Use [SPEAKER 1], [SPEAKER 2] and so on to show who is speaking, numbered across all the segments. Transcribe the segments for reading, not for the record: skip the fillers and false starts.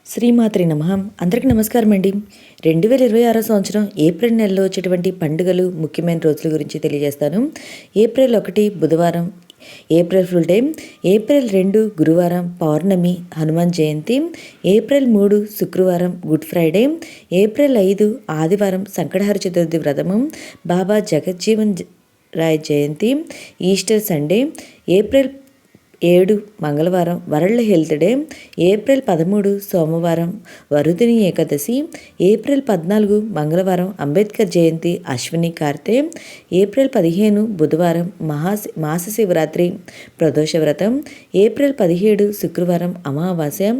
[SPEAKER 1] శ్రీమాత్రి నమః. అందరికీ నమస్కారం అండి. 2026 సంవత్సరం ఏప్రిల్ నెలలో వచ్చేటువంటి పండుగలు, ముఖ్యమైన రోజుల గురించి తెలియజేస్తాను. ఏప్రిల్ 1 బుధవారం ఏప్రిల్ ఫుల్ డే, ఏప్రిల్ 2 గురువారం పౌర్ణమి హనుమాన్ జయంతి, ఏప్రిల్ 3 శుక్రవారం గుడ్ ఫ్రైడే, ఏప్రిల్ 5 ఆదివారం సంకటహర చతుర్థి వ్రతము, బాబా జగజ్జీవన్ రాయ్ జయంతి, ఈస్టర్ సండే, ఏప్రిల్ 7 మంగళవారం వరల్డ్ హెల్త్ డే, ఏప్రిల్ 13 సోమవారం వరుదిని ఏకాదశి, ఏప్రిల్ 14 మంగళవారం అంబేద్కర్ జయంతి అశ్విని కార్తె, ఏప్రిల్ 15 బుధవారం మాస శివరాత్రి ప్రదోష వ్రతం, ఏప్రిల్ 17 శుక్రవారం అమావాస్య,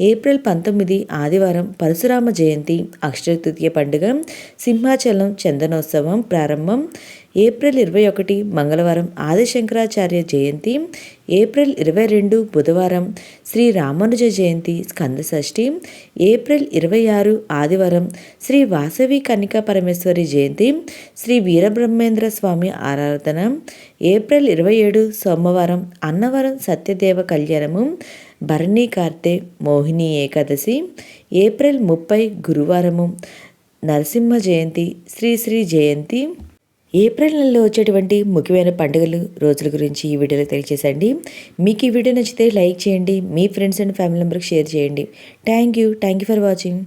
[SPEAKER 1] ఏప్రిల్ 19 ఆదివారం పరశురామ జయంతి అక్షయ తృతీయ పండుగ, సింహాచలం చందనోత్సవం ప్రారంభం, ఏప్రిల్ 21 మంగళవారం ఆదిశంకరాచార్య జయంతి, ఏప్రిల్ 22 బుధవారం శ్రీ రామానుజ జయంతి స్కంద షష్ఠి, ఏప్రిల్ 26 ఆదివారం శ్రీ వాసవి కన్నికా పరమేశ్వరి జయంతి, శ్రీ వీరబ్రహ్మేంద్ర స్వామి ఆరాధన, ఏప్రిల్ 27 సోమవారం అన్నవరం సత్యదేవ కళ్యాణము, భరణి కార్తె మోహిని ఏకాదశి, ఏప్రిల్ 30 గురువారము నరసింహ జయంతి శ్రీ జయంతి. ఏప్రిల్ నెలలో వచ్చేటువంటి ముఖ్యమైన పండుగలు, రోజుల గురించి ఈ వీడియోలో తెలియజేసండి. మీకు ఈ వీడియో నచ్చితే లైక్ చేయండి, మీ ఫ్రెండ్స్ అండ్ ఫ్యామిలీ మెంబర్కి షేర్ చేయండి. Thank you for watching.